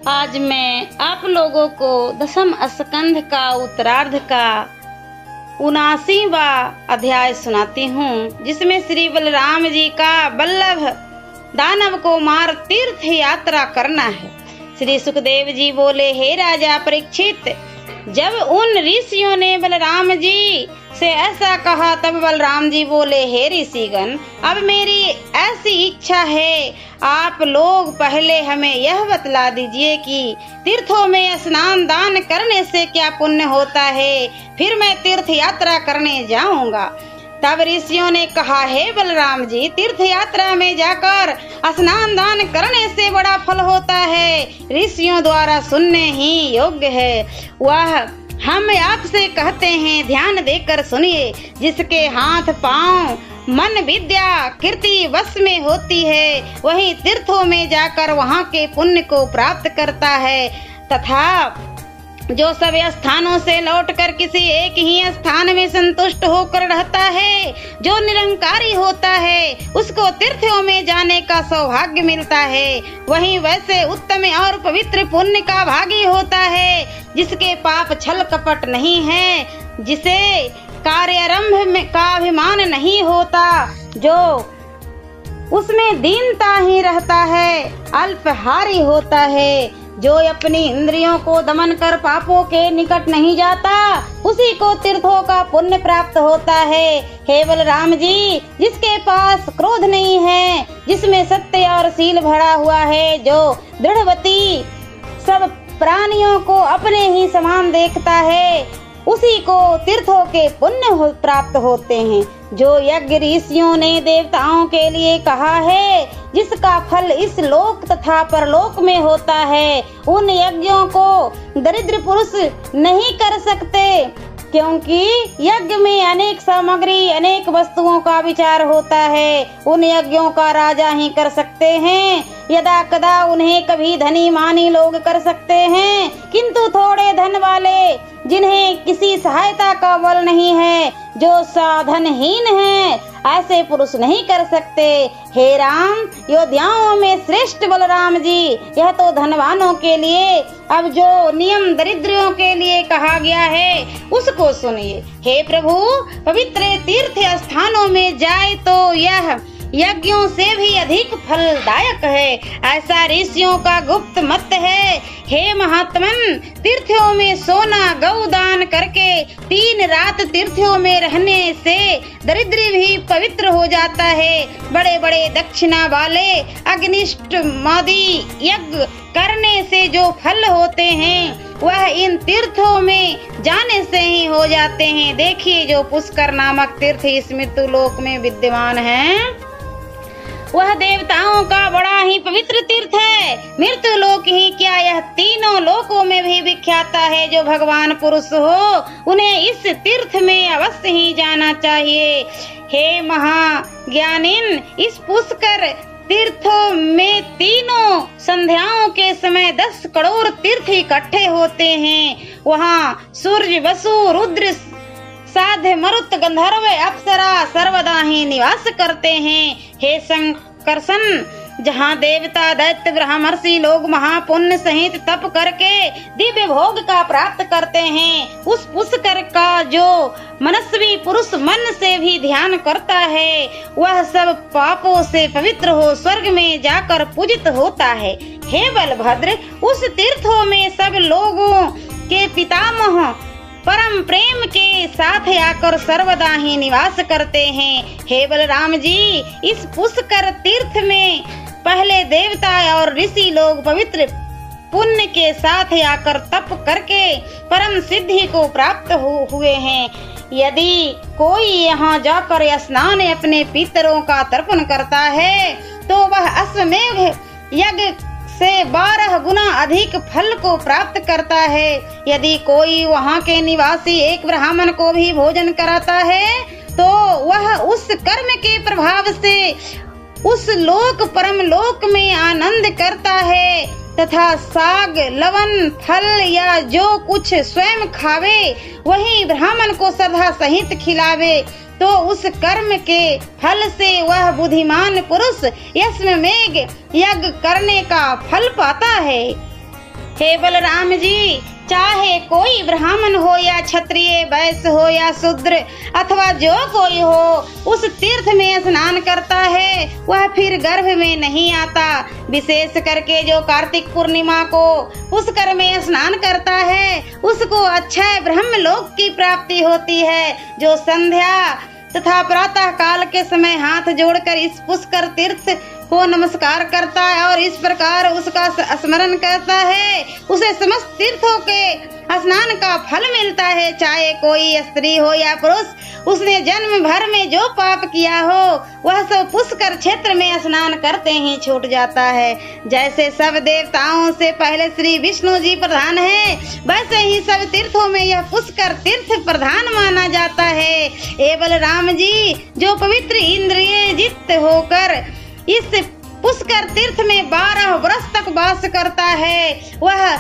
आज मैं आप लोगों को दशम स्कंध का उत्तरार्ध का 79वां अध्याय सुनाती हूँ, जिसमें श्री बलराम जी का बल्लभ दानव को मार तीर्थ यात्रा करना है। श्री सुखदेव जी बोले, हे राजा परीक्षित, जब उन ऋषियों ने बलराम जी से ऐसा कहा तब बलराम जी बोले, हे ऋषिगण, अब मेरी ऐसी इच्छा है, आप लोग पहले हमें यह बतला दीजिए कि तीर्थों में स्नान दान करने से क्या पुण्य होता है, फिर मैं तीर्थ यात्रा करने जाऊंगा। तब ऋषियों ने कहा, हे बलराम जी, तीर्थ यात्रा में जाकर स्नान दान करने से बड़ा फल होता है, ऋषियों द्वारा सुनने ही योग्य है। वह हम आपसे कहते हैं, ध्यान देकर सुनिए। जिसके हाथ पांव मन विद्या कीर्ति वश में होती है, वही तीर्थों में जाकर वहाँ के पुण्य को प्राप्त करता है, तथा जो सब स्थानों से लौटकर किसी एक ही स्थान में संतुष्ट होकर रहता है, जो निरंकारी होता है, उसको तीर्थों में जाने का सौभाग्य मिलता है। वही वैसे उत्तम और पवित्र पुण्य का भागी होता है, जिसके पाप छल कपट नहीं है, जिसे कार्यारंभ में का अभिमान नहीं होता, जो उसमें दीनता ही रहता है, अल्पहारी होता है, जो अपनी इंद्रियों को दमन कर पापों के निकट नहीं जाता, उसी को तीर्थों का पुण्य प्राप्त होता है। हे बलराम जी, जिसके पास क्रोध नहीं है, जिसमें सत्य और शील भरा हुआ है, जो दृढ़वती सब प्राणियों को अपने ही समान देखता है, उसी को तीर्थों के पुण्य प्राप्त होते हैं। जो यज्ञ ऋषियों ने देवताओं के लिए कहा है, जिसका फल इस लोक तथा परलोक में होता है, उन यज्ञों को दरिद्र पुरुष नहीं कर सकते, क्योंकि यज्ञ में अनेक सामग्री अनेक वस्तुओं का विचार होता है। उन यज्ञों का राजा ही कर सकते हैं, यदा कदा उन्हें कभी धनी मानी लोग कर सकते हैं, किंतु थोड़े धन वाले, जिन्हें किसी सहायता का बल नहीं है, जो साधनहीन है, ऐसे पुरुष नहीं कर सकते। हे राम, योद्धाओं में श्रेष्ठ बलराम जी, यह तो धनवानों के लिए, अब जो नियम दरिद्रों के लिए कहा गया है, उसको सुनिए। हे प्रभु, पवित्र तीर्थ स्थानों में जाए तो यह यज्ञों से भी अधिक फलदायक है, ऐसा ऋषियों का गुप्त मत है। हे महात्मन, तीर्थों में सोना गौदान करके 3 रात तीर्थों में रहने से दरिद्र भी पवित्र हो जाता है। बड़े बड़े दक्षिणा वाले अग्निष्ट मादी यज्ञ करने से जो फल होते हैं, वह इन तीर्थों में जाने से ही हो जाते हैं। देखिए, जो पुष्कर नामक तीर्थ इस मृत्यु लोक में विद्यमान है, वह देवताओं का बड़ा ही पवित्र तीर्थ है। मृत्यु लोक ही क्या, यह तीनों लोकों में भी विख्यात है। जो भगवान पुरुष हो, उन्हें इस तीर्थ में अवश्य ही जाना चाहिए। हे महाज्ञानिन, इस पुष्कर तीर्थों में तीनों संध्याओं के समय 10 करोड़ तीर्थ इकट्ठे होते हैं। वहाँ सूर्य, वसु, रुद्र, साध्य, मरुत, गंधर्व, अप्सरा सर्वदा ही निवास करते हैं। हे संकर्षण, जहाँ देवता दैत्य ब्रह्मर्षि लोग महापुण्य सहित तप करके दिव्य भोग का प्राप्त करते हैं, उस पुष्कर का जो मनस्वी पुरुष मन से भी ध्यान करता है, वह सब पापों से पवित्र हो स्वर्ग में जाकर पूजित होता है। हे बलभद्र, उस तीर्थों में सब लोगों के पितामह परम प्रेम के साथ आकर सर्वदा ही निवास करते हैं। हे बलराम जी, इस पुष्कर तीर्थ में पहले देवता और ऋषि लोग पवित्र पुण्य के साथ आकर तप करके परम सिद्धि को प्राप्त हुए हैं। यदि कोई यहाँ जाकर स्नान अपने पितरों का तर्पण करता है, तो वह अश्वमेध यज्ञ से 12 गुना अधिक फल को प्राप्त करता है। यदि कोई वहाँ के निवासी एक ब्राह्मण को भी भोजन कराता है, तो वह उस कर्म के प्रभाव से उस लोक परम लोक में आनंद करता है, तथा साग, लवन, फल या जो कुछ स्वयं खावे, वही ब्राह्मण को श्रद्धा सहित खिलावे, तो उस कर्म के फल से वह बुद्धिमान पुरुष अश्वमेध यज्ञ करने का फल पाता है। हे बलराम जी, चाहे कोई ब्राह्मण हो या क्षत्रिय, वैश्य हो या शूद्र अथवा जो कोई हो, उस तीर्थ में स्नान करता है वह फिर गर्भ में नहीं आता। विशेष करके जो कार्तिक पूर्णिमा को पुष्कर में स्नान करता है उसको अक्षय ब्रह्म लोक की प्राप्ति होती है। जो संध्या तथा प्रातः काल के समय हाथ जोड़कर इस पुष्कर तीर्थ को नमस्कार करता है और इस प्रकार उसका स्मरण करता है, उसे समस्त तीर्थों के स्नान का फल मिलता है। चाहे कोई स्त्री हो या पुरुष, उसने जन्म भर में जो पाप किया हो वह सब पुष्कर क्षेत्र में स्नान करते ही छूट जाता है। जैसे सब देवताओं से पहले श्री विष्णु जी प्रधान है, वैसे ही सब तीर्थों में यह पुष्कर तीर्थ प्रधान माना जाता है। हे बलराम जी, जो पवित्र इंद्रिय जित होकर इस पुष्कर तीर्थ में 12 वर्ष तक वास करता है वह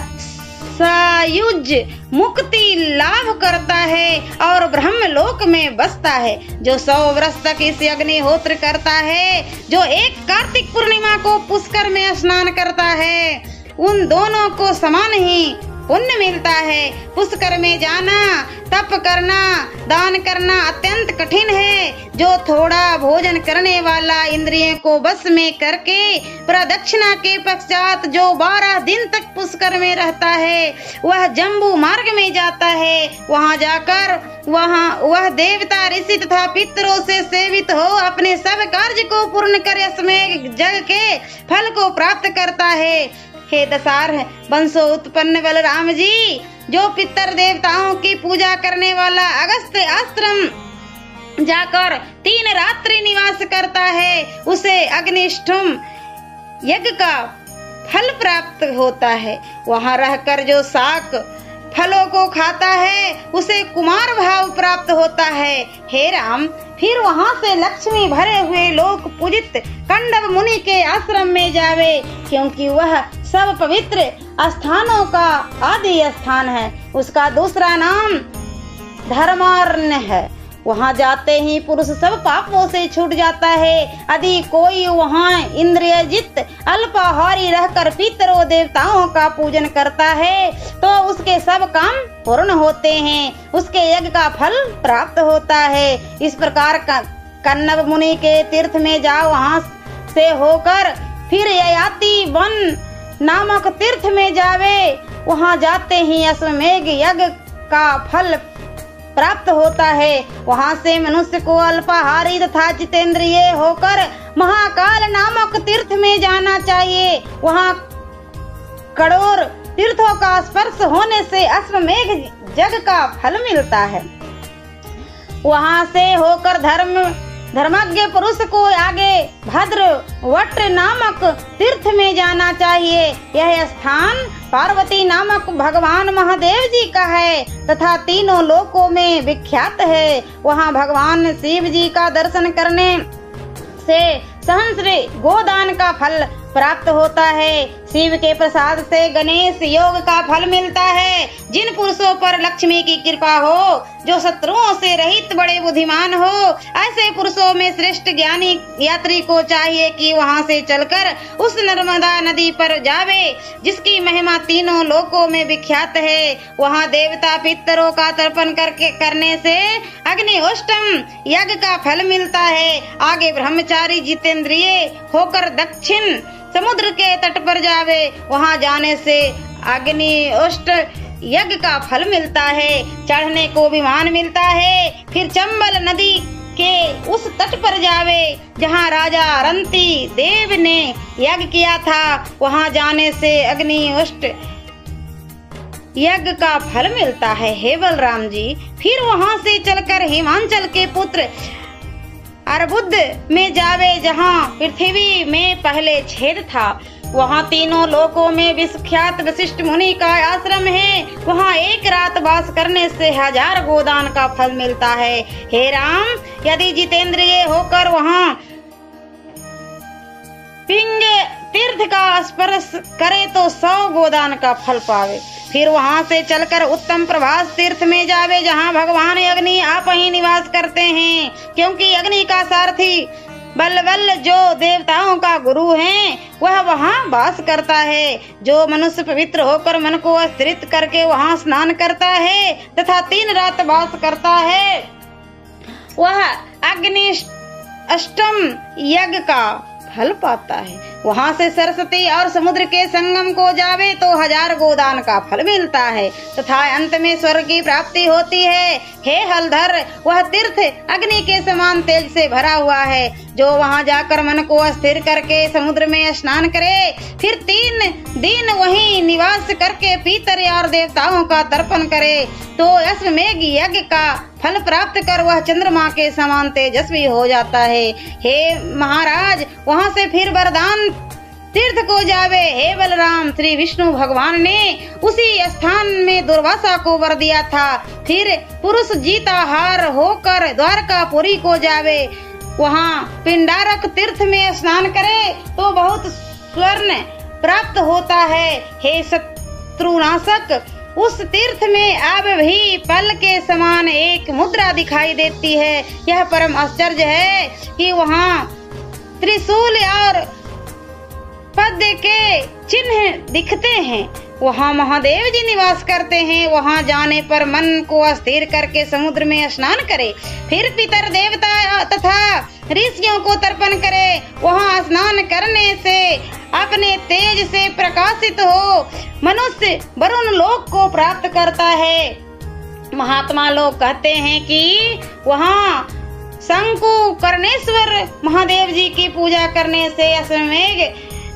सायुज मुक्ति लाभ करता है और ब्रह्म लोक में बसता है। जो 100 वर्ष तक इस अग्निहोत्र करता है, जो एक कार्तिक पूर्णिमा को पुष्कर में स्नान करता है, उन दोनों को समान ही पुण्य मिलता है। पुष्कर में जाना, तप करना, दान करना अत्यंत कठिन है। जो थोड़ा भोजन करने वाला इंद्रियों को बस में करके प्रदक्षिणा के पश्चात जो 12 दिन तक पुष्कर में रहता है वह जम्बू मार्ग में जाता है। वहां जाकर वह देवता, ऋषि तथा पितरों से सेवित हो अपने सब कार्य को पूर्ण कर इसमें जग के फल को प्राप्त करता है। हे दशार वंशो उत्पन्न बलराम जी, जो पितर देवताओं की पूजा करने वाला अगस्त्य आश्रम जाकर 3 रात्रि निवास करता है उसे अग्निष्ठम यज्ञ का फल प्राप्त होता है। वहां रहकर जो शाक फलों को खाता है उसे कुमार भाव प्राप्त होता है। हे राम, फिर वहां से लक्ष्मी भरे हुए लोक पूजित कंडव मुनि के आश्रम में जावे, क्योंकि वह सब पवित्र स्थानों का आदि स्थान है। उसका दूसरा नाम धर्मारण्य है। वहां जाते ही पुरुष सब पापों से छूट जाता है। यदि कोई वहां इंद्रियजित अल्पाहारी रहकर पितरों देवताओं का पूजन करता है तो उसके सब काम पूर्ण होते हैं, उसके यज्ञ का फल प्राप्त होता है। इस प्रकार कन्नव मुनि के तीर्थ में जाओ, वहां से होकर फिर ययाति वन नामक तीर्थ में जावे। वहां जाते ही अश्वमेघ यज्ञ का फल प्राप्त होता है। वहां से मनुष्य को अल्पाहारी तथा जितेंद्रिय होकर महाकाल नामक तीर्थ में जाना चाहिए। वहां करोड़ तीर्थों का स्पर्श होने से अश्वमेघ यज्ञ का फल मिलता है। वहां से होकर धर्मज्ञ पुरुष को आगे भद्र वट नामक तीर्थ में जाना चाहिए। यह स्थान पार्वती नामक भगवान महादेव जी का है तथा तीनों लोकों में विख्यात है। वहां भगवान शिव जी का दर्शन करने से सहस्र गोदान का फल प्राप्त होता है। शिव के प्रसाद से गणेश योग का फल मिलता है। जिन पुरुषों पर लक्ष्मी की कृपा हो, जो शत्रुओं से रहित बड़े बुद्धिमान हो, ऐसे पुरुषों में श्रेष्ठ ज्ञानी यात्री को चाहिए कि वहां से चलकर उस नर्मदा नदी पर जावे जिसकी महिमा तीनों लोकों में विख्यात है। वहां देवता पितरों का तर्पण करने से अग्निहोष्टम यज्ञ का फल मिलता है। आगे ब्रह्मचारी जितेंद्रिय होकर दक्षिण समुद्र के तट पर जावे। वहां जाने से अग्निहोष्ट यज्ञ का फल मिलता है, चढ़ने को विमान मिलता है। फिर चंबल नदी के उस तट पर जावे जहां राजा अरंती देव ने यज्ञ किया था। वहां जाने से अग्निहोष्ट यज्ञ का फल मिलता है। हे बलराम जी, फिर वहां से चलकर हिमांचल के पुत्र अर्बुद में जावे जहां पृथ्वी में पहले छेद था। वहां तीनों लोकों में विख्यात वशिष्ठ मुनि का आश्रम है। वहां एक रात वास करने से 1000 गोदान का फल मिलता है। हे राम, यदि जितेंद्रिय होकर वहां पिंग तीर्थ का स्पर्श करे तो 100 गोदान का फल पावे। फिर वहां से चलकर उत्तम प्रभास तीर्थ में जावे जहां भगवान अग्नि आप ही निवास करते हैं, क्योंकि अग्नि का सारथी बलबल जो देवताओं का गुरु है वह वहाँ वास करता है। जो मनुष्य पवित्र होकर मन को स्थिर करके वहाँ स्नान करता है तथा 3 रात वास करता है वह अग्नि अष्टम यज्ञ का फल पाता है। वहाँ से सरस्वती और समुद्र के संगम को जावे तो 1000 गोदान का फल मिलता है तथा अंत में स्वर्ग की प्राप्ति होती है। हे हलधर, वह तीर्थ अग्नि के समान तेज से भरा हुआ है। जो वहाँ जाकर मन को स्थिर करके समुद्र में स्नान करे, फिर 3 दिन वहीं निवास करके पितर और देवताओं का तर्पण करे तो अश्वमेघ यज्ञ का फल प्राप्त कर वह चंद्रमा के समान तेजस्वी हो जाता है। हे महाराज, वहाँ से फिर वरदान तीर्थ को जावे। हे बलराम, श्री विष्णु भगवान ने उसी स्थान में दुर्वासा को वर दिया था। फिर पुरुष जीताहार होकर द्वारकापुरी को जावे। वहाँ पिंडारक तीर्थ में स्नान करे तो बहुत स्वर्ण प्राप्त होता है। हे शत्रुनाशक, उस तीर्थ में अब भी पल के समान एक मुद्रा दिखाई देती है। यह परम आश्चर्य है कि वहाँ त्रिशूल और पद्म के चिन्ह दिखते हैं। वहाँ महादेव जी निवास करते हैं। वहाँ जाने पर मन को स्थिर करके समुद्र में स्नान करे, फिर पितर देवता तथा ऋषियों को तर्पण करे। वहाँ स्नान करने से अपने तेज से प्रकाशित हो मनुष्य वरुण लोक को प्राप्त करता है। महात्मा लोग कहते हैं कि वहाँ शंकु कर्णेश्वर महादेव जी की पूजा करने से अश्वमेघ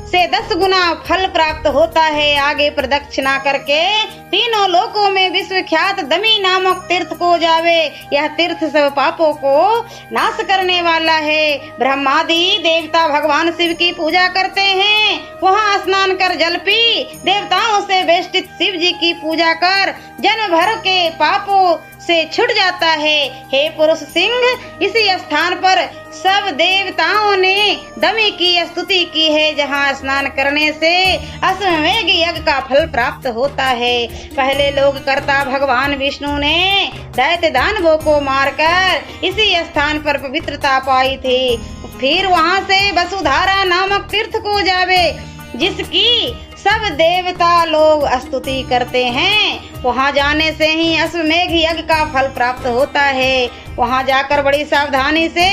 से 10 गुना फल प्राप्त होता है। आगे प्रदक्षिणा करके 3 लोकों में विश्वख्यात दमी नामक तीर्थ को जावे। यह तीर्थ सब पापों को नाश करने वाला है। ब्रह्मादि देवता भगवान शिव की पूजा करते हैं। वहाँ स्नान कर जल पी देवताओं से बेष्टित शिव जी की पूजा कर जन्म भर के पापों से छूट जाता है। हे पुरुष सिंह, इसी स्थान पर सब देवताओं ने दमी की स्तुति की है, जहाँ स्नान करने से अश्वमेघ यज्ञ का फल प्राप्त होता है। पहले लोग कर्ता भगवान विष्णु ने दैत्य दानवों को मारकर इसी स्थान पर पवित्रता पाई थी। फिर वहाँ से वसुधारा नामक तीर्थ को जावे, जिसकी सब देवता लोग स्तुति करते हैं। वहाँ जाने से ही अश्वमेघ यज्ञ का फल प्राप्त होता है। वहाँ जाकर बड़ी सावधानी से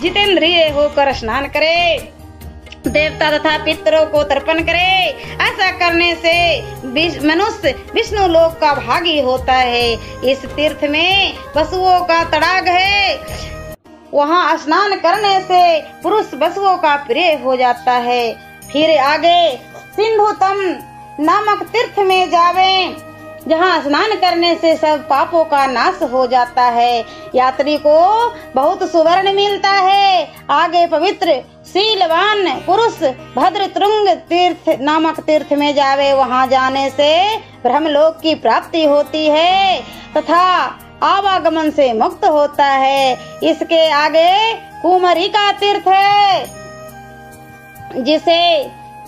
जितेंद्रिय होकर स्नान करे, देवता तथा पितरों को तर्पण करे। ऐसा करने से मनुष्य विष्णु लोक का भागी होता है। इस तीर्थ में वसुओं का तड़ाग है। वहाँ स्नान करने से पुरुष वसुओं का प्रिय हो जाता है। फिर आगे सिंधुतम नामक तीर्थ में जावे, जहाँ स्नान करने से सब पापों का नाश हो जाता है। यात्री को बहुत सुवर्ण मिलता है। आगे पवित्र शीलवान पुरुष भद्रतुंग तीर्थ नामक तीर्थ में जावे। वहाँ जाने से ब्रह्मलोक की प्राप्ति होती है तथा आवागमन से मुक्त होता है। इसके आगे कुमारिका तीर्थ है, जिसे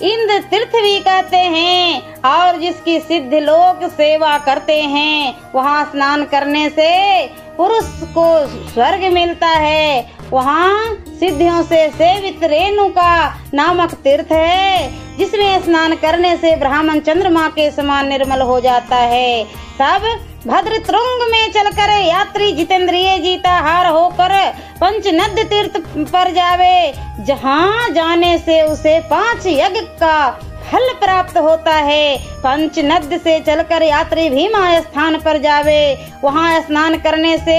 इंद्र तीर्थ भी कहते हैं और जिसकी सिद्ध लोग सेवा करते हैं। वहाँ स्नान करने से पुरुष को स्वर्ग मिलता है। वहाँ सिद्धियों से सेवित रेणुका नामक तीर्थ है, जिसमें स्नान करने से ब्राह्मण चंद्रमा के समान निर्मल हो जाता है। तब भद्रतुंग में चलकर यात्री जितेंद्रिय जीताहार होकर पंचनद तीर्थ पर जावे, जहाँ जाने से उसे 5 यज्ञ का फल प्राप्त होता है। पंचनद से चलकर यात्री भीमा स्थान पर जावे। वहाँ स्नान करने से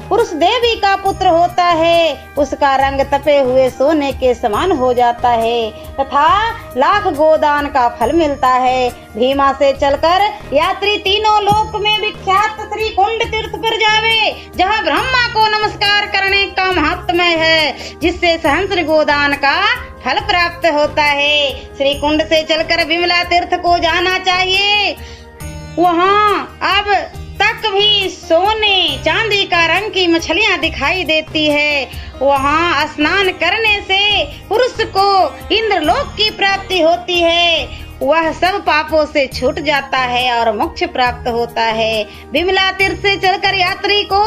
पुरुष देवी का पुत्र होता है। उसका रंग तपे हुए सोने के समान हो जाता है तथा लाख गोदान का फल मिलता है। भीमा से चलकर यात्री 3 लोक में विख्यात श्री कुंड तीर्थ पर जावे, जहाँ ब्रह्मा को नमस्कार करने का महात्म्य है, जिससे सहस्र गोदान का फल प्राप्त होता है। श्री कुंड से चलकर विमला तीर्थ को जाना चाहिए। वहाँ अब तक भी सोने चांदी का रंग की मछलियाँ दिखाई देती है। वहाँ स्नान करने से पुरुष को इंद्रलोक की प्राप्ति होती है। वह सब पापों से छूट जाता है और मोक्ष प्राप्त होता है। विमला तीर्थ से चलकर यात्री को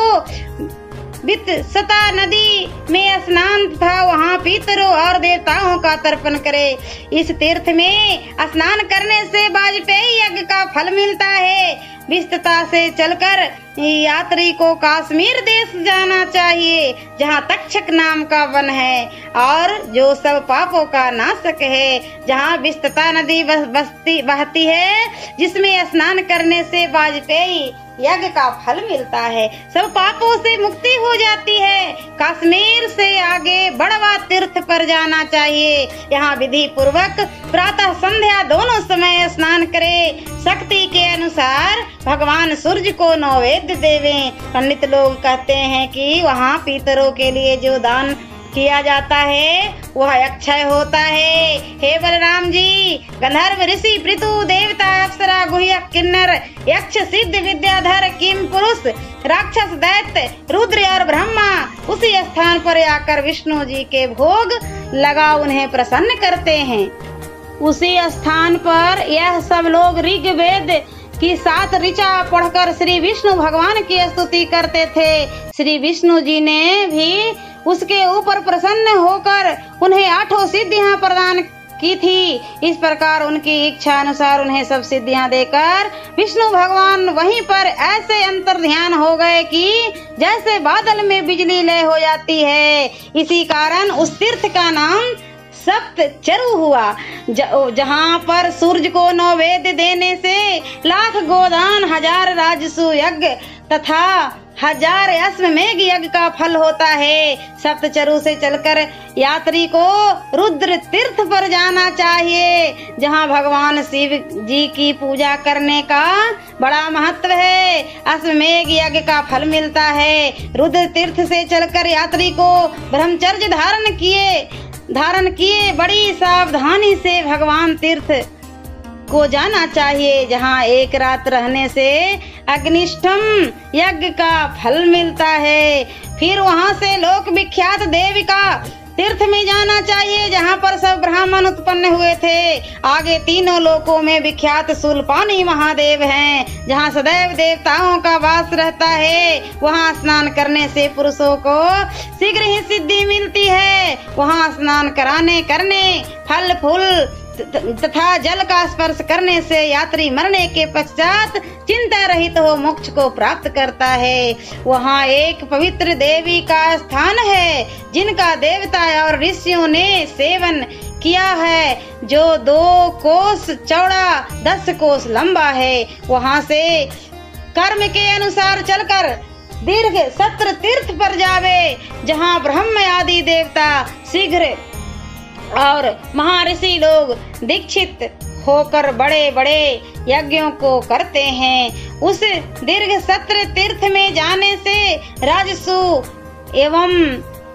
वित्सता नदी में स्नान था। वहाँ पितरों और देवताओं का तर्पण करे। इस तीर्थ में स्नान करने से वाजपेयी यज्ञ का फल मिलता है। विस्तृता से चलकर यात्री को कश्मीर देश जाना चाहिए, जहाँ तक्षक नाम का वन है और जो सब पापों का नाशक है, जहाँ विस्तृता नदी बहती है, जिसमें स्नान करने से वाजपेयी यज्ञ का फल मिलता है, सब पापों से मुक्ति हो जाती है। कश्मीर से आगे बड़वा तीर्थ पर जाना चाहिए। यहाँ विधि पूर्वक प्रातः संध्या दोनों समय स्नान करे। शक्ति के अनुसार भगवान सूर्य को नैवेद्य देवें। पंडित लोग कहते हैं कि वहाँ पितरों के लिए जो दान किया जाता है वह अक्षय होता है। हे बलराम जी, गंधर्व, ऋषि, पृथु, देवता, अप्सरा, गुह्यक, किन्नर, यक्ष, सिद्ध, विद्याधर, किम पुरुष, राक्षस, दैत्य, रुद्र और ब्रह्मा उसी स्थान पर आकर विष्णु जी के भोग लगा उन्हें प्रसन्न करते हैं। उसी स्थान पर यह सब लोग ऋग्वेद की 7 ऋचा पढ़कर श्री विष्णु भगवान की स्तुति करते थे। श्री विष्णु जी ने भी उसके ऊपर प्रसन्न होकर उन्हें 8 सिद्धियां प्रदान की थी। इस प्रकार उनकी इच्छा अनुसार उन्हें सब सिद्धियां देकर विष्णु भगवान वहीं पर ऐसे अंतर ध्यान हो गए कि जैसे बादल में बिजली लय हो जाती है। इसी कारण उस तीर्थ का नाम सप्तचरु हुआ, जहाँ पर सूर्य को नैवेद्य देने से लाख गोदान, 1000 राजसु यज्ञ तथा 1000 अश्वमेघ यज्ञ का फल होता है। सप्तचरु से चलकर यात्री को रुद्र तीर्थ पर जाना चाहिए, जहाँ भगवान शिव जी की पूजा करने का बड़ा महत्व है। अश्वमेघ यज्ञ का फल मिलता है। रुद्र तीर्थ से चलकर यात्री को ब्रह्मचर्य धारण किए बड़ी सावधानी से भगवान तीर्थ को जाना चाहिए, जहाँ एक रात रहने से अग्निष्ठम यज्ञ का फल मिलता है। फिर वहाँ से लोक विख्यात देविका तीर्थ में जाना चाहिए, जहाँ पर सब ब्राह्मण उत्पन्न हुए थे। आगे तीनों लोकों में विख्यात शूलपाणी महादेव हैं, जहाँ सदैव देवताओं का वास रहता है। वहाँ स्नान करने से पुरुषों को शीघ्र ही सिद्धि मिलती है। वहाँ स्नान करने फल फूल तथा जल का स्पर्श करने से यात्री मरने के पश्चात चिंता रहित हो मोक्ष को प्राप्त करता है। वहाँ एक पवित्र देवी का स्थान है, जिनका देवता और ऋषियों ने सेवन किया है, जो 2 कोस चौड़ा 10 कोस लंबा है। वहाँ से कर्म के अनुसार चलकर दीर्घ सत्र तीर्थ पर जावे, जहाँ ब्रह्म आदि देवता शीघ्र और महर्षि लोग दीक्षित होकर बड़े बड़े यज्ञों को करते हैं। उस दीर्घ सत्र तीर्थ में जाने से राजसु एवं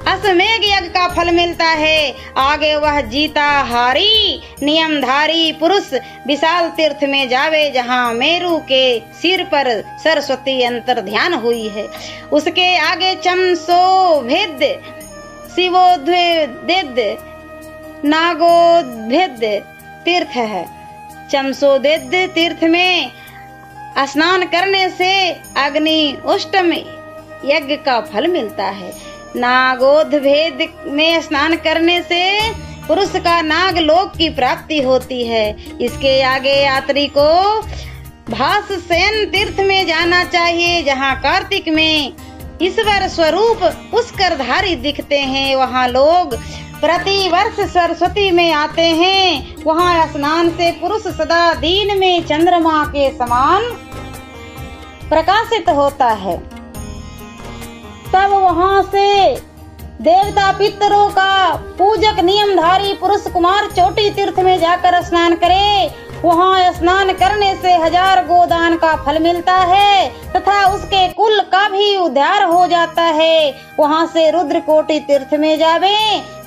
अश्वमेघ यज्ञ का फल मिलता है। आगे वह जीताहारी नियमधारी पुरुष विशाल तीर्थ में जावे, जहाँ मेरु के सिर पर सरस्वती अंतर ध्यान हुई है। उसके आगे चमसोभेद, शिवोद्वेद, नागोद्वेद तीर्थ है। चमसोदेद तीर्थ में स्नान करने से अग्नि उष्टम यज्ञ का फल मिलता है। नागोद्वेद में स्नान करने से पुरुष का नागलोक की प्राप्ति होती है। इसके आगे यात्री को भाससेन तीर्थ में जाना चाहिए, जहाँ कार्तिक में ईश्वर स्वरूप पुष्करधारी दिखते हैं। वहाँ लोग प्रति वर्ष सरस्वती में आते हैं। वहाँ स्नान से पुरुष सदा दिन में चंद्रमा के समान प्रकाशित होता है। तब वहाँ से देवता पितरों का पूजक नियमधारी पुरुष कुमार चोटी तीर्थ में जाकर स्नान करे। वहाँ स्नान करने से 1000 गोदान का फल मिलता है तथा उसके कुल का भी उद्धार हो जाता है। वहाँ से रुद्र कोटि तीर्थ में जावे,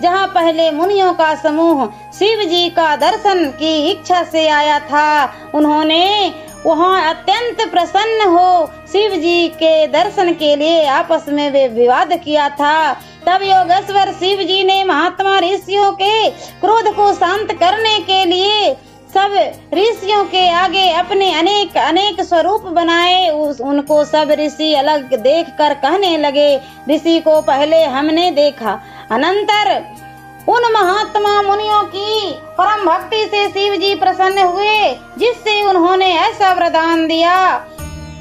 जहाँ पहले मुनियों का समूह शिव जी का दर्शन की इच्छा से आया था। उन्होंने वहाँ अत्यंत प्रसन्न हो शिव जी के दर्शन के लिए आपस में वे विवाद किया था। तब योगेश्वर शिव जी ने महात्मा ऋषियों के क्रोध को शांत करने के लिए सब ऋषियों के आगे अपने अनेक स्वरूप बनाए। उनको सब ऋषि अलग देखकर कहने लगे, ऋषि को पहले हमने देखा, अनंतर उन महात्मा मुनियों की परम भक्ति से शिव जी प्रसन्न हुए, जिससे उन्होंने ऐसा वरदान दिया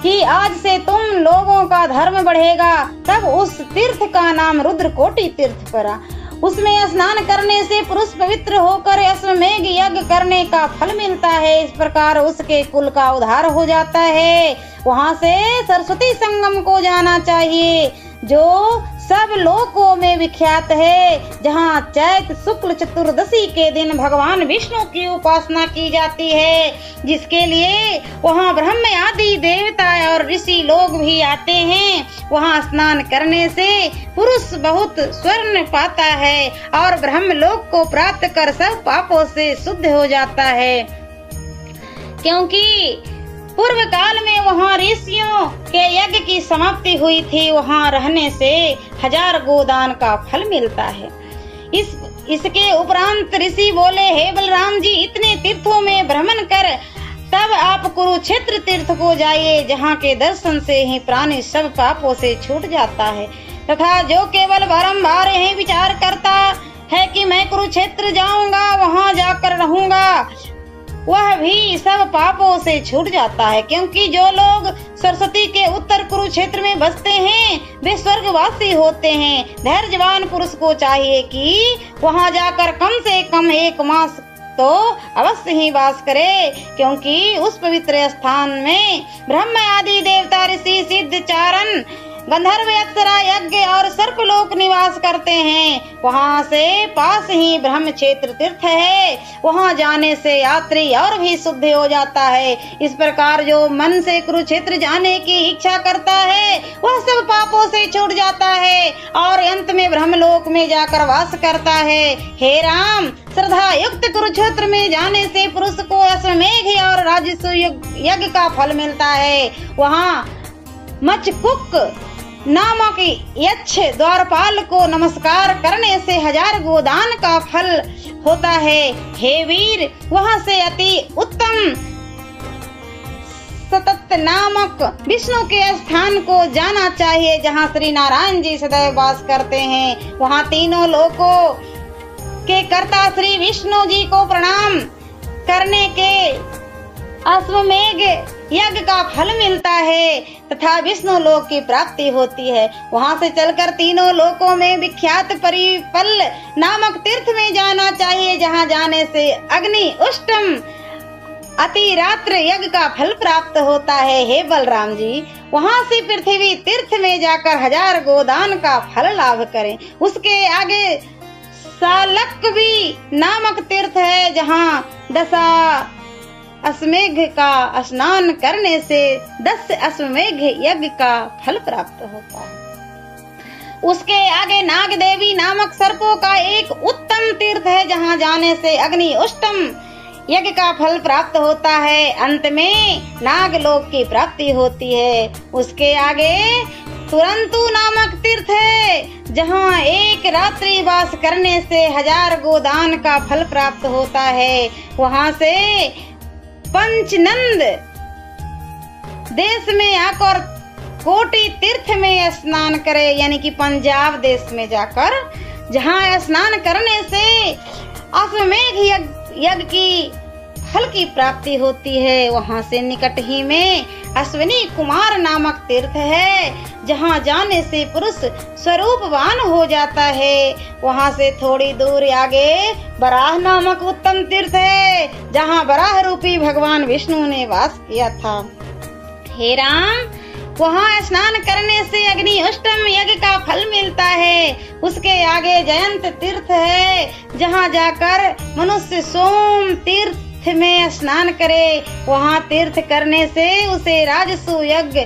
कि आज से तुम लोगों का धर्म बढ़ेगा। तब उस तीर्थ का नाम रुद्रकोटि तीर्थ पड़ा। उसमें स्नान करने से पुरुष पवित्र होकर अश्वमेघ यज्ञ करने का फल मिलता है। इस प्रकार उसके कुल का उद्धार हो जाता है। वहाँ से सरस्वती संगम को जाना चाहिए, जो सब लोकों में विख्यात है, जहाँ चैत शुक्ल चतुर्दशी के दिन भगवान विष्णु की उपासना की जाती है, जिसके लिए वहाँ ब्रह्म आदि देवता और ऋषि लोग भी आते हैं। वहाँ स्नान करने से पुरुष बहुत स्वर्ण पाता है और ब्रह्म लोक को प्राप्त कर सब पापों से शुद्ध हो जाता है, क्योंकि पूर्व काल में वहाँ ऋषियों के यज्ञ की समाप्ति हुई थी। वहाँ रहने से 1000 गोदान का फल मिलता है। इसके उपरांत ऋषि बोले, हे बलराम जी, इतने तीर्थों में भ्रमण कर तब आप कुरुक्षेत्र तीर्थ को जाइए, जहाँ के दर्शन से ही प्राणी सब पापों से छूट जाता है। तथा जो केवल बारंबार ही विचार करता है कि मैं कुरुक्षेत्र जाऊंगा, वहाँ जाकर रहूंगा, वह भी सब पापों से छूट जाता है। क्योंकि जो लोग सरस्वती के उत्तर कुरुक्षेत्र में बसते हैं, वे स्वर्गवासी होते हैं। धैर्यवान पुरुष को चाहिए कि वहां जाकर कम से कम 1 मास तो अवश्य ही वास करे, क्योंकि उस पवित्र स्थान में ब्रह्म आदि देवता, ऋषि, सिद्ध, चारण, गंधर्व, अप्सरा, यज्ञ और सर्पलोक निवास करते हैं। वहाँ से पास ही ब्रह्म क्षेत्र तीर्थ है। वहाँ जाने से यात्री और भी शुद्ध हो जाता है। इस प्रकार जो मन से कुरुक्षेत्र जाने की इच्छा करता है, वह सब पापों से छूट जाता है और अंत में ब्रह्मलोक में जाकर वास करता है। हे राम, श्रद्धा युक्त कुरुक्षेत्र में जाने से पुरुष को अश्वमेघ और राजसूय यज्ञ का फल मिलता है। वहाँ मचकुक नामक यक्ष द्वारपाल को नमस्कार करने से 1000 गोदान का फल होता है। हे वीर, वहाँ से अति उत्तम सतत नामक विष्णु के स्थान को जाना चाहिए, जहाँ श्री नारायण जी सदैव वास करते हैं। वहाँ तीनों लोकों के कर्ता श्री विष्णु जी को प्रणाम करने के अश्वमेघ यज्ञ का फल मिलता है तथा विष्णु लोक की प्राप्ति होती है। वहाँ से चलकर तीनों लोकों में विख्यात परिपल नामक तीर्थ में जाना चाहिए, जहाँ जाने से अग्नि उष्टम अतिरात्र यज्ञ का फल प्राप्त होता है। हे बलराम जी, वहाँ से पृथ्वी तीर्थ में जाकर 1000 गोदान का फल लाभ करें। उसके आगे सालकवी नामक तीर्थ है, जहाँ 10 अश्वमेघ का स्नान करने से 10 अश्वमेघ यज्ञ का फल प्राप्त होता है। उसके आगे नाग देवी नामक सर्पों का एक उत्तम तीर्थ है, जहाँ जाने से अग्नि उष्टम यज्ञ का फल प्राप्त होता है। अंत में नागलोक की प्राप्ति होती है। उसके आगे तुरंतु नामक तीर्थ है, जहाँ 1 रात्रि वास करने से 1000 गोदान का फल प्राप्त होता है। वहाँ से पंचनंद देश में आकर कोटि तीर्थ में स्नान करे, यानी कि पंजाब देश में जाकर, जहाँ स्नान करने से अश्वमेघ यज्ञ की फल की प्राप्ति होती है। वहाँ से निकट ही में अश्विनी कुमार नामक तीर्थ है, जहाँ जाने से पुरुष स्वरूपवान हो जाता है। वहाँ से थोड़ी दूर आगे बराह नामक उत्तम तीर्थ है, जहाँ बराह रूपी भगवान विष्णु ने वास किया था। हे राम, वहाँ स्नान करने से अग्नि उष्टम यज्ञ का फल मिलता है। उसके आगे जयंत तीर्थ है, जहाँ जाकर मनुष्य सोम तीर्थ में स्नान करे। वहाँ तीर्थ करने से उसे राजसु यज्ञ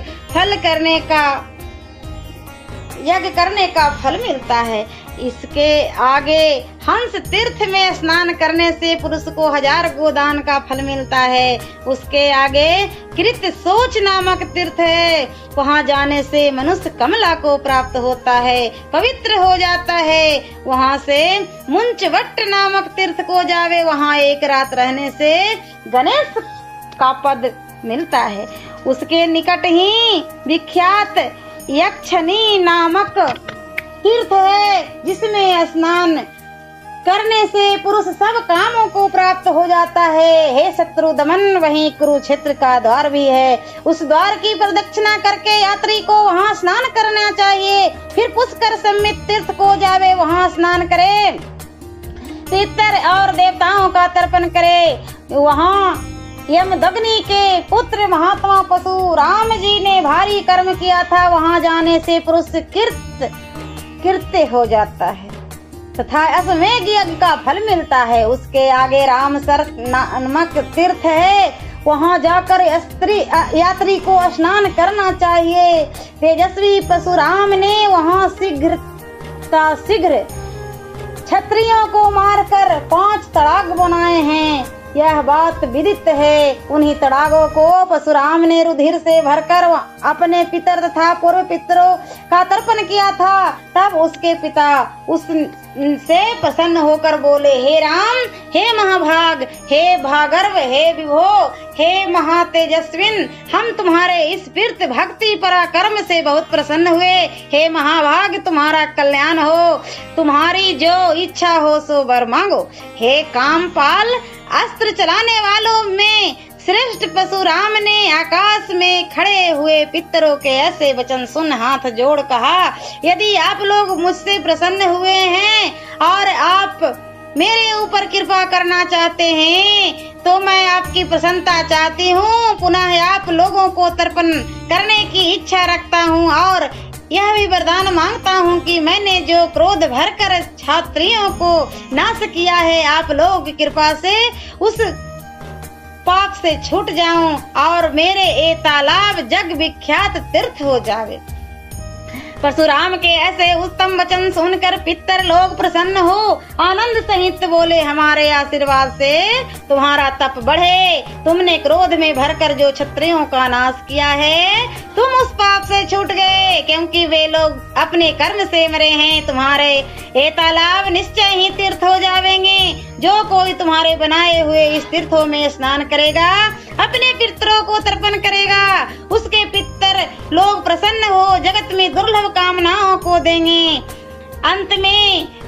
करने का फल मिलता है। इसके आगे हंस तीर्थ में स्नान करने से पुरुष को 1000 गोदान का फल मिलता है। उसके आगे कृत सोच नामक तीर्थ है, वहाँ जाने से मनुष्य कमला को प्राप्त होता है, पवित्र हो जाता है। वहाँ से मुंचवट नामक तीर्थ को जावे, वहाँ 1 रात रहने से गणेश का पद मिलता है। उसके निकट ही विख्यात यक्षनी नामक तीर्थ है, जिसमें स्नान करने से पुरुष सब कामों को प्राप्त हो जाता है। हे शत्रु दमन, वहीं कुरुक्षेत्र का द्वार भी है। उस द्वार की प्रदक्षिणा करके यात्री को वहाँ स्नान करना चाहिए। फिर पुष्कर समित तीर्थ को जावे, वहाँ स्नान करे, पितर और देवताओं का तर्पण करे। वहाँ यमदग्नि के पुत्र महात्मा परशुराम जी ने भारी कर्म किया था। वहाँ जाने से पुरुष कृत्य हो जाता है तथा अश्वमेध यज्ञ का फल मिलता है। उसके आगे रामसर नामक तीर्थ है, वहाँ जाकर यात्री को स्नान करना चाहिए। तेजस्वी परशुराम ने वहाँ शीघ्र क्षत्रियों को मारकर 5 तड़ाग बनाए हैं, यह बात विदित है। उन्हीं तड़ागों को परशुराम ने रुधिर से भरकर अपने पितर तथा पूर्व पितरों का तर्पण किया था। तब उसके पिता उससे प्रसन्न होकर बोले, हे राम, हे महाभाग, हे भागर्व, हे विभो, हे महातेजस्विन, हम तुम्हारे इस तीर्थ भक्ति पराक्रम से बहुत प्रसन्न हुए। हे महाभाग, तुम्हारा कल्याण हो, तुम्हारी जो इच्छा हो सो वर मांगो। हे कामपाल, अस्त्र चलाने वालों में श्रेष्ठ परशुराम ने आकाश में खड़े हुए पितरों के ऐसे वचन सुन हाथ जोड़ कहा, यदि आप लोग मुझसे प्रसन्न हुए हैं और आप मेरे ऊपर कृपा करना चाहते हैं तो मैं आपकी प्रसन्नता चाहती हूँ। पुनः आप लोगों को तर्पण करने की इच्छा रखता हूँ और यह भी वरदान मांगता हूँ कि मैंने जो क्रोध भरकर क्षत्रियों को नाश किया है, आप लोगों की कृपा से उस पाप से छूट जाऊं और मेरे ये तालाब जग विख्यात तीर्थ हो जावे। परशुराम के ऐसे उत्तम वचन सुनकर पितर लोग प्रसन्न हो आनंद सहित बोले, हमारे आशीर्वाद से तुम्हारा तप बढ़े। तुमने क्रोध में भरकर जो क्षत्रियों का नाश किया है, तुम उस पाप से छूट गए, क्योंकि वे लोग अपने कर्म से मरे हैं। तुम्हारे ये तालाब निश्चय ही तीर्थ हो जावेंगे। जो कोई तुम्हारे बनाए हुए इस तीर्थों में स्नान करेगा, अपने पितरों को तर्पण करेगा, उसके पितर लोग प्रसन्न हो जगत में दुर्लभ कामनाओं को देंगे। अंत में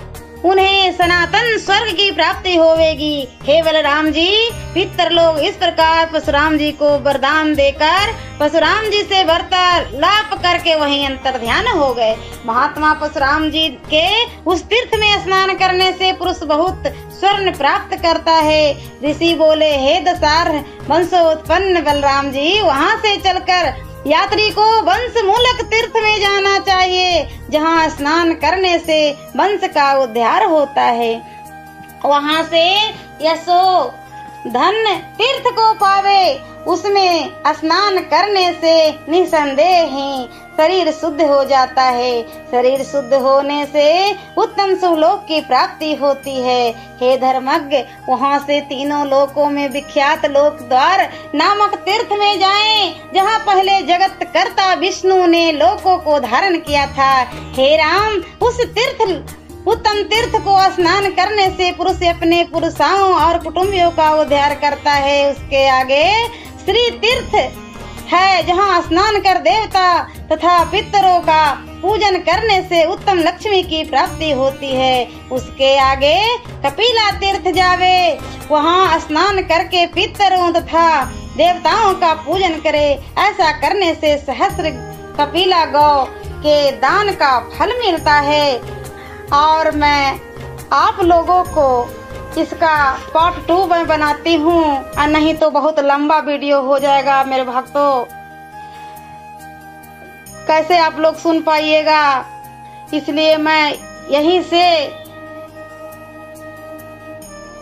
उन्हें सनातन स्वर्ग की प्राप्ति होवेगी। हे बलराम जी, पितर लोग इस प्रकार परशुराम जी को वरदान देकर परशुराम जी से वार्तालाप करके वहीं अंतर ध्यान हो गए। महात्मा परशुराम जी के उस तीर्थ में स्नान करने से पुरुष बहुत स्वर्ण प्राप्त करता है। ऋषि बोले, हे दशार वंशोत्पन्न बलराम जी, वहाँ से चलकर यात्री को वंश मूलक तीर्थ में जाना चाहिए, जहाँ स्नान करने से वंश का उद्धार होता है। वहाँ से यशो धन तीर्थ को पावे। उसमें स्नान करने से निसंदेह ही शरीर शुद्ध हो जाता है। शरीर शुद्ध होने से उत्तम सुलोक की प्राप्ति होती है। हे धर्मज्ञ, वहाँ से तीनों लोकों में विख्यात लोक द्वार नामक तीर्थ में जाएं, जहाँ पहले जगत कर्ता विष्णु ने लोकों को धारण किया था। हे राम, उस उत्तम तीर्थ को स्नान करने से पुरुष अपने पुरुषों और कुटुंबियों का उद्धार करता है। उसके आगे श्री तीर्थ है, जहाँ स्नान कर देवता तथा पितरों का पूजन करने से उत्तम लक्ष्मी की प्राप्ति होती है। उसके आगे कपिला तीर्थ जावे, वहाँ स्नान करके पितरों तथा देवताओं का पूजन करे। ऐसा करने से सहस्र कपिला गौ के दान का फल मिलता है। और मैं आप लोगों को इसका पार्ट 2 में बनाती हूँ, और नहीं तो बहुत लंबा वीडियो हो जाएगा मेरे भक्तों, कैसे आप लोग सुन पाइएगा। इसलिए मैं यहीं से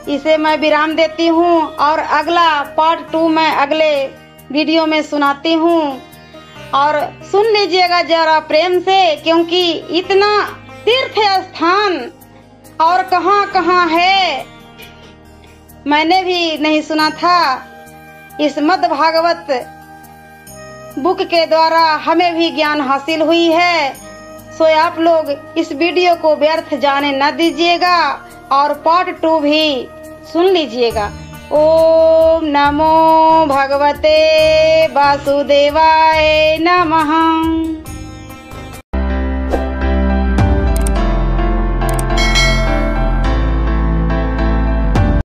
इसे मैं विराम देती हूँ और अगला पार्ट 2 में अगले वीडियो में सुनाती हूँ। और सुन लीजिएगा जरा प्रेम से, क्योंकि इतना तीर्थ स्थान और कहाँ कहाँ है मैंने भी नहीं सुना था। इस मद्द भागवत बुक के द्वारा हमें भी ज्ञान हासिल हुई है। सो आप लोग इस वीडियो को व्यर्थ जाने न दीजिएगा और पार्ट 2 भी सुन लीजिएगा। ओम नमो भगवते वासुदेवाय नमः।